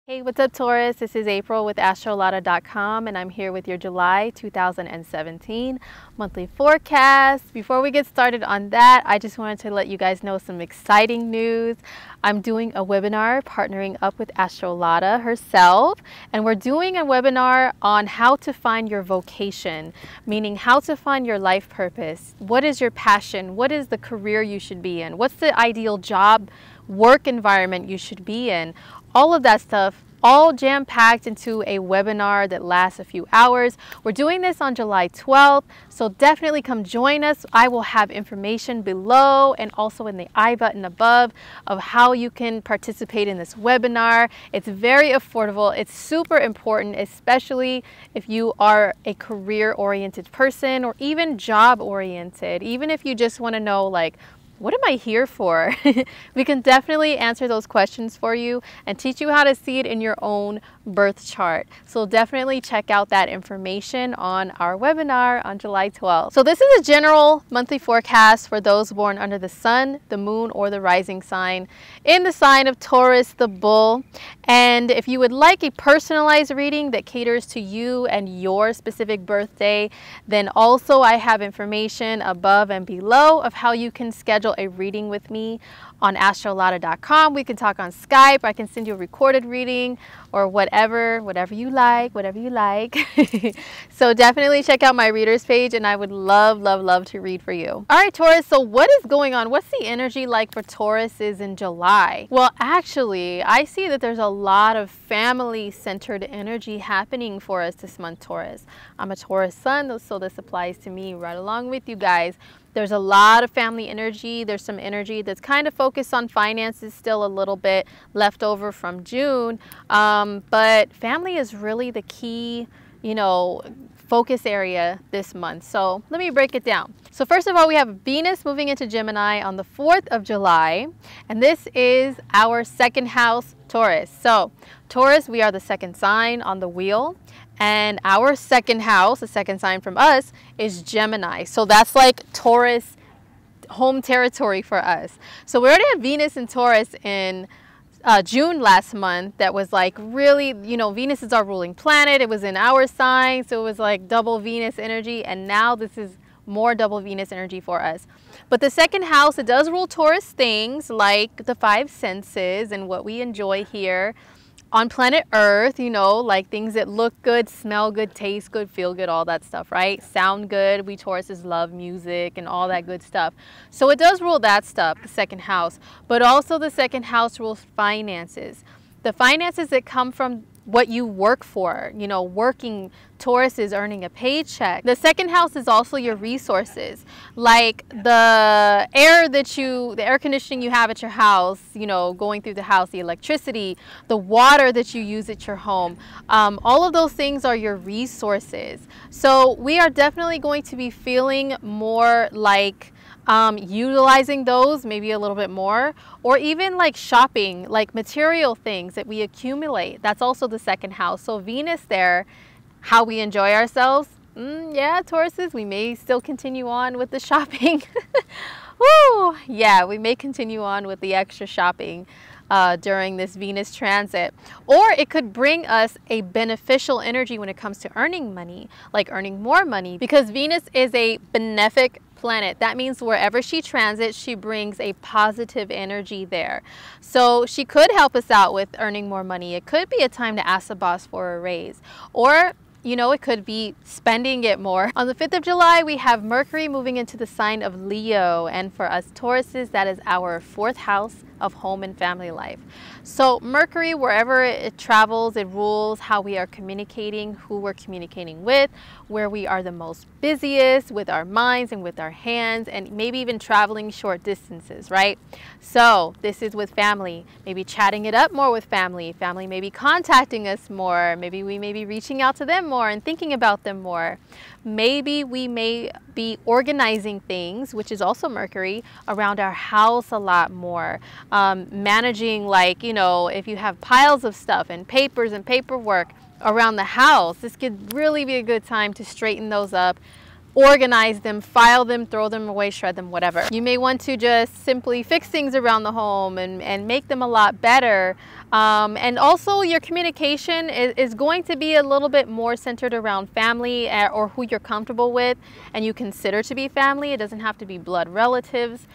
Hey, what's up, Taurus? This is April with astrolada.com, and I'm here with your July 2017 monthly forecast. Before we get started on that, I just wanted to let you guys know some exciting news. I'm doing a webinar partnering up with Astrolada herself, and we're doing a webinar on how to find your vocation, meaning how to find your life purpose. What is your passion? What is the career you should be in? What's the ideal job, work environment you should be in? All of that stuff, all jam-packed into a webinar that lasts a few hours. We're doing this on July 12th, so definitely come join us. I will have information below and also in the I button above of how you can participate in this webinar. It's very affordable. It's super important, especially if you are a career-oriented person or even job-oriented. Even if you just want to know, like, what am I here for? We can definitely answer those questions for you and teach you how to see it in your own birth chart. So definitely check out that information on our webinar on July 12th. So this is a general monthly forecast for those born under the sun, the moon, or the rising sign in the sign of Taurus, the bull. And if you would like a personalized reading that caters to you and your specific birthday, then also I have information above and below of how you can schedule a reading with me on astrolada.com. We can talk on Skype. I can send you a recorded reading or whatever you like. So definitely check out my readers page, and I would love to read for you. All right, Taurus, so what is going on? What's the energy like for Tauruses in July? Well, actually, I see that there's a lot of family-centered energy happening for us this month, Taurus. I'm a Taurus sun, so this applies to me right along with you guys. There's a lot of family energy. There's some energy that's kind of focused on finances, still a little bit left over from June. But family is really the key, focus area this month. So let me break it down. So first of all, we have Venus moving into Gemini on the 4th of July. And this is our second house, Taurus. So Taurus, we are the second sign on the wheel. And our second house, the second sign from us, is Gemini. So that's like Taurus home territory for us. So we already had Venus and Taurus in June last month. That was like really, Venus is our ruling planet. It was in our sign. So it was like double Venus energy. And now this is more double Venus energy for us. But the second house, it does rule Taurus things like the five senses and what we enjoy here on planet Earth, like things that look good, smell good, taste good, feel good, all that stuff, right? Sound good. We Tauruses love music and all that good stuff. So it does rule that stuff, the second house. But also the second house rules finances. The finances that come from what you work for, working. Taurus is earning a paycheck. The second house is also your resources, like the air conditioning you have at your house, going through the house, the electricity, the water that you use at your home. All of those things are your resources. So we are definitely going to be feeling more like utilizing those maybe a little bit more, or even like shopping, like material things that we accumulate. That's also the second house. So Venus there, how we enjoy ourselves. Yeah, Tauruses, we may still continue on with the shopping. Woo! Yeah, we may continue on with the extra shopping during this Venus transit. Or it could bring us a beneficial energy when it comes to earning money, like earning more money, because Venus is a benefic planet. That means wherever she transits, she brings a positive energy there. So she could help us out with earning more money. It could be a time to ask the boss for a raise, or it could be spending it more. On the 5th of July, we have Mercury moving into the sign of Leo. And for us Tauruses, that is our 4th house of home and family life. So Mercury, wherever it travels, it rules how we are communicating, who we're communicating with, where we are the most busiest with our minds and with our hands, and maybe even traveling short distances, right? So this is with family, maybe chatting it up more with family. Family may be contacting us more. Maybe we may be reaching out to them more and thinking about them more. Maybe we may be organizing things, which is also Mercury, around our house a lot more. Managing, like, if you have piles of stuff and papers and paperwork around the house, this could really be a good time to straighten those up, organize them, file them, throw them away, shred them, whatever. You may want to just simply fix things around the home and make them a lot better. And also your communication is going to be a little bit more centered around family or who you're comfortable with and you consider to be family. It doesn't have to be blood relatives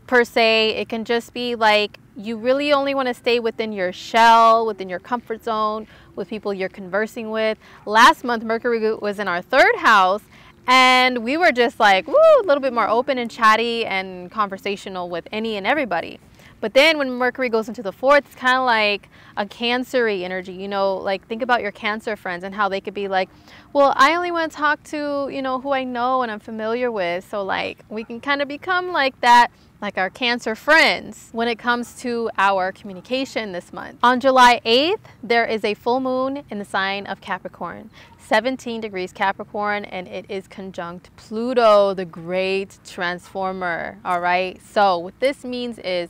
per se. It can just be like you really only want to stay within your shell, within your comfort zone, with people you're conversing with. Last month, Mercury was in our 3rd house, and we were just like, woo, a little bit more open and chatty and conversational with any and everybody. But then when Mercury goes into the 4th, it's kind of like a Cancer-y energy, you know, like think about your Cancer friends and how they could be like, well, I only want to talk to, you know, who I know and I'm familiar with. So like we can kind of become like that, like our Cancer friends when it comes to our communication this month. On July 8th, there is a full moon in the sign of Capricorn, 17 degrees Capricorn, and it is conjunct Pluto, the great transformer. All right. So what this means is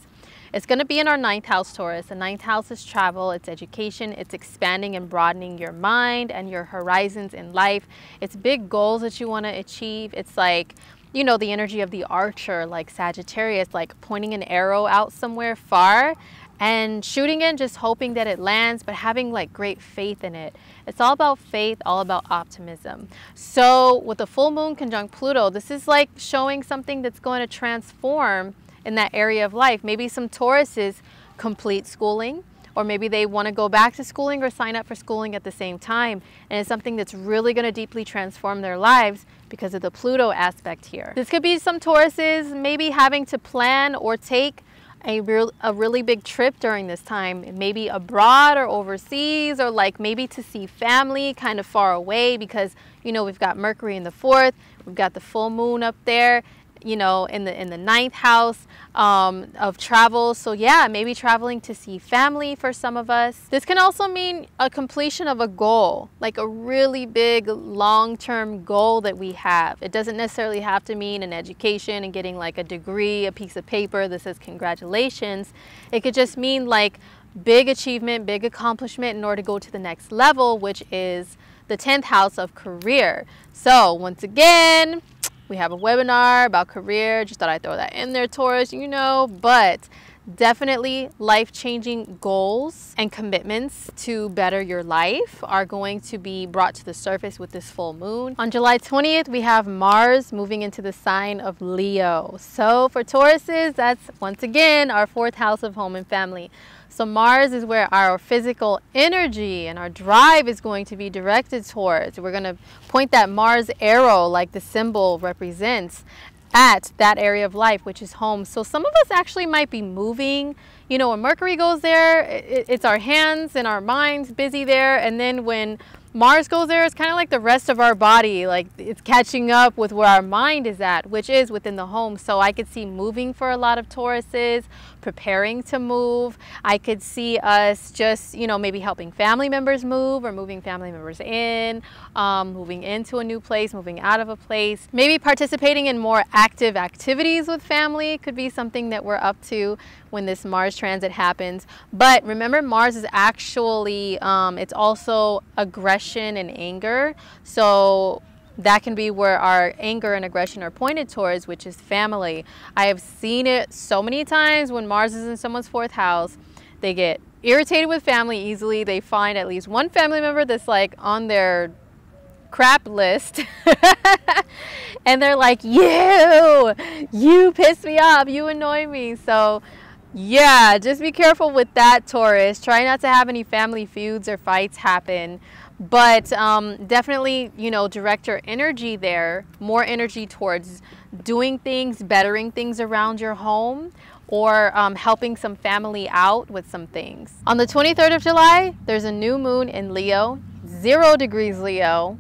it's going to be in our 9th house, Taurus. The 9th house is travel, it's education, it's expanding and broadening your mind and your horizons in life. It's big goals that you want to achieve. It's like, you know, the energy of the archer, like Sagittarius, like pointing an arrow out somewhere far and shooting it, just hoping that it lands, but having like great faith in it. It's all about faith, all about optimism. So with the full moon conjunct Pluto, this is like showing something that's going to transform in that area of life. Maybe some Tauruses complete schooling, or maybe they want to go back to schooling or sign up for schooling at the same time. And it's something that's really going to deeply transform their lives because of the Pluto aspect here. This could be some Tauruses maybe having to plan or take a really big trip during this time, maybe abroad or overseas, or like maybe to see family kind of far away because, you know, we've got Mercury in the 4th, we've got the full moon up there, you know, in the 9th house of travel. So yeah, maybe traveling to see family for some of us. This can also mean a completion of a goal, like a really big long-term goal that we have. It doesn't necessarily have to mean an education and getting like a degree, a piece of paper that says congratulations. It could just mean like big achievement, big accomplishment in order to go to the next level, which is the 10th house of career. So once again, we have a webinar about career. Just thought I'd throw that in there, Taurus, you know, but definitely life-changing goals and commitments to better your life are going to be brought to the surface with this full moon. On July 20th, we have Mars moving into the sign of Leo. So for Tauruses, that's once again our 4th house of home and family. So Mars is where our physical energy and our drive is going to be directed towards. We're going to point that Mars arrow, like the symbol represents, at that area of life, which is home. So some of us actually might be moving. You know, when Mercury goes there, it's our hands and our minds busy there. And then when Mars goes there, it's kind of like the rest of our body, like it's catching up with where our mind is at, which is within the home. So I could see moving for a lot of Tauruses, preparing to move. I could see us just, you know, maybe helping family members move or moving family members in, moving into a new place, moving out of a place. Maybe participating in more active activities with family could be something that we're up to when this Mars transit happens. But remember, Mars is actually, it's also aggression and anger. So that can be where our anger and aggression are pointed towards, which is family. I have seen it so many times when Mars is in someone's 4th house. They get irritated with family easily. They find at least one family member that's like on their crap list and they're like, you piss me off, you annoy me. So yeah, just be careful with that, Taurus. Try not to have any family feuds or fights happen. But definitely, you know, direct your energy there, more energy towards doing things, bettering things around your home, or helping some family out with some things. On the 23rd of July, there's a new moon in Leo, 0 degrees Leo,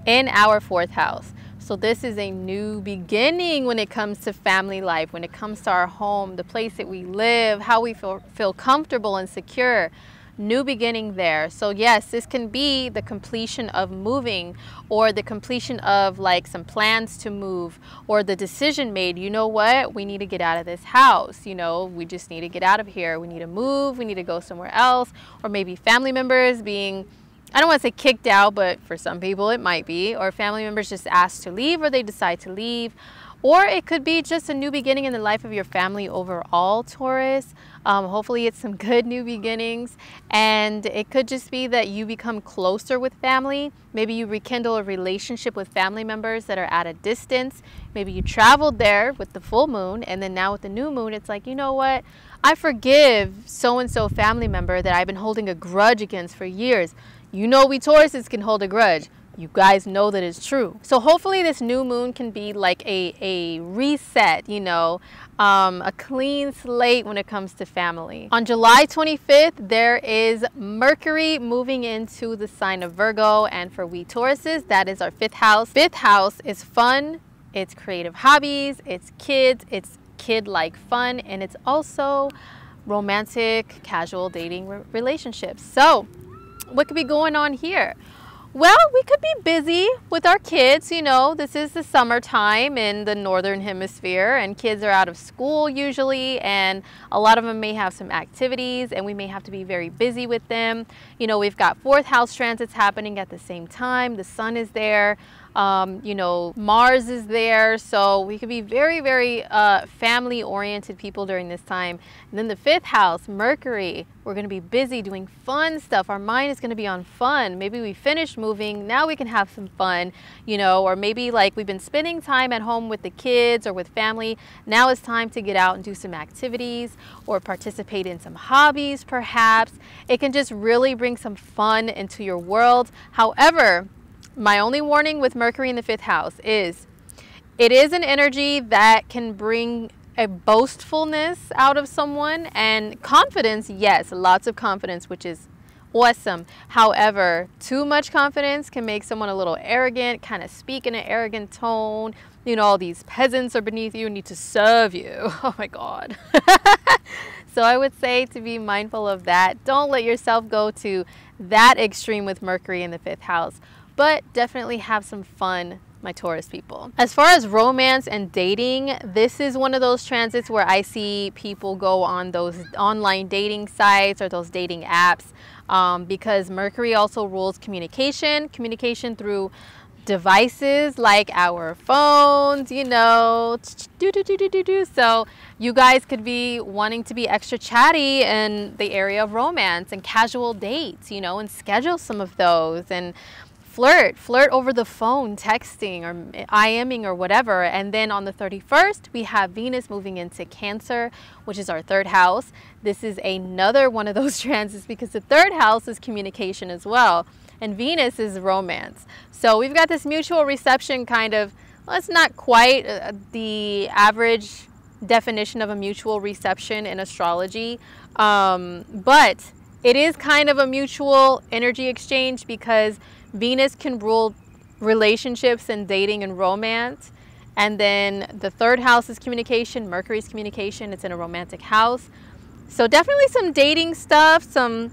in our 4th house. So this is a new beginning when it comes to family life, when it comes to our home, the place that we live, how we feel comfortable and secure. New beginning there. So yes, this can be the completion of moving, or the completion of like some plans to move, or the decision made, you know what, we need to get out of this house, you know, we just need to get out of here, we need to move, we need to go somewhere else. Or maybe family members being I don't want to say kicked out, but for some people it might be, or family members just asked to leave or they decide to leave. Or it could be just a new beginning in the life of your family overall, Taurus. Hopefully it's some good new beginnings. And it could just be that you become closer with family. Maybe you rekindle a relationship with family members that are at a distance. Maybe you traveled there with the full moon, and then now with the new moon, it's like, you know what? I forgive so-and-so family member that I've been holding a grudge against for years. You know, we Tauruses can hold a grudge. You guys know that it's true. So hopefully this new moon can be like a reset, you know, a clean slate when it comes to family. On July 25th, there is Mercury moving into the sign of Virgo. And for we Tauruses, that is our 5th house. 5th house is fun, it's creative hobbies, it's kids, it's kid-like fun, and it's also romantic, casual dating relationships. So what could be going on here? Well, we could be busy with our kids. You know, this is the summertime in the northern hemisphere, and kids are out of school usually, and a lot of them may have some activities, and we may have to be very busy with them. You know, we've got 4th house transits happening at the same time. The sun is there. You know, Mars is there, so we could be very, very family-oriented people during this time. And then the 5th house, Mercury, we're going to be busy doing fun stuff. Our mind is going to be on fun. Maybe we finished moving, now we can have some fun, you know, or maybe like we've been spending time at home with the kids or with family. Now it's time to get out and do some activities or participate in some hobbies, perhaps. It can just really bring some fun into your world. However, my only warning with Mercury in the 5th house is it is an energy that can bring a boastfulness out of someone, and confidence, yes, lots of confidence, which is awesome. However, too much confidence can make someone a little arrogant, kind of speak in an arrogant tone. You know, all these peasants are beneath you and need to serve you. Oh my God. So I would say to be mindful of that. Don't let yourself go to that extreme with Mercury in the 5th house. But definitely have some fun, my Taurus people. As far as romance and dating, this is one of those transits where I see people go on those online dating sites or those dating apps because Mercury also rules communication through devices like our phones, you know, so you guys could be wanting to be extra chatty in the area of romance and casual dates, you know, and schedule some of those and flirt over the phone, texting or IMing or whatever. And then on the 31st, we have Venus moving into Cancer, which is our 3rd house. This is another one of those transits because the 3rd house is communication as well. And Venus is romance. So we've got this mutual reception kind of, well, it's not quite the average definition of a mutual reception in astrology, but it is kind of a mutual energy exchange because Venus can rule relationships and dating and romance. And then the 3rd house is communication. Mercury's communication. It's in a romantic house. So definitely some dating stuff, some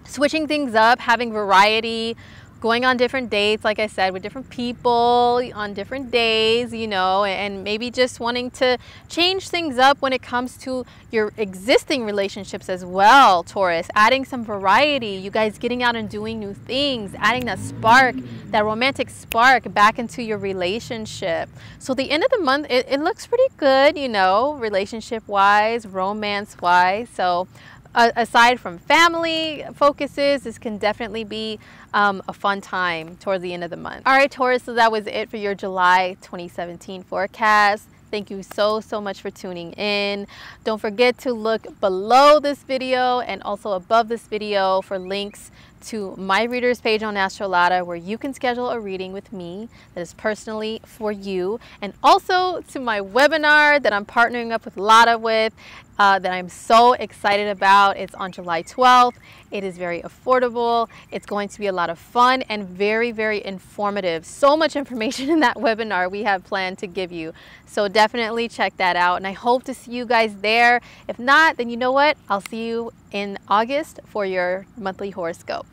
switching things up, having variety, going on different dates, like I said, with different people on different days, you know, and maybe just wanting to change things up when it comes to your existing relationships as well, Taurus. Adding some variety, you guys getting out and doing new things, adding that spark, that romantic spark back into your relationship. So the end of the month, it looks pretty good, you know, relationship-wise, romance-wise. So aside from family focuses, this can definitely be a fun time towards the end of the month. All right, Taurus, so that was it for your July 2017 forecast. Thank you so much for tuning in. Don't forget to look below this video and also above this video for links to my readers page on Lada, where you can schedule a reading with me that is personally for you, and also to my webinar that I'm partnering up with Lada with that I'm so excited about. It's on July 12th. It is very affordable. It's going to be a lot of fun and very informative. So much information in that webinar we have planned to give you. So definitely check that out, and I hope to see you guys there. If not, then you know what? I'll see you in August for your monthly horoscope.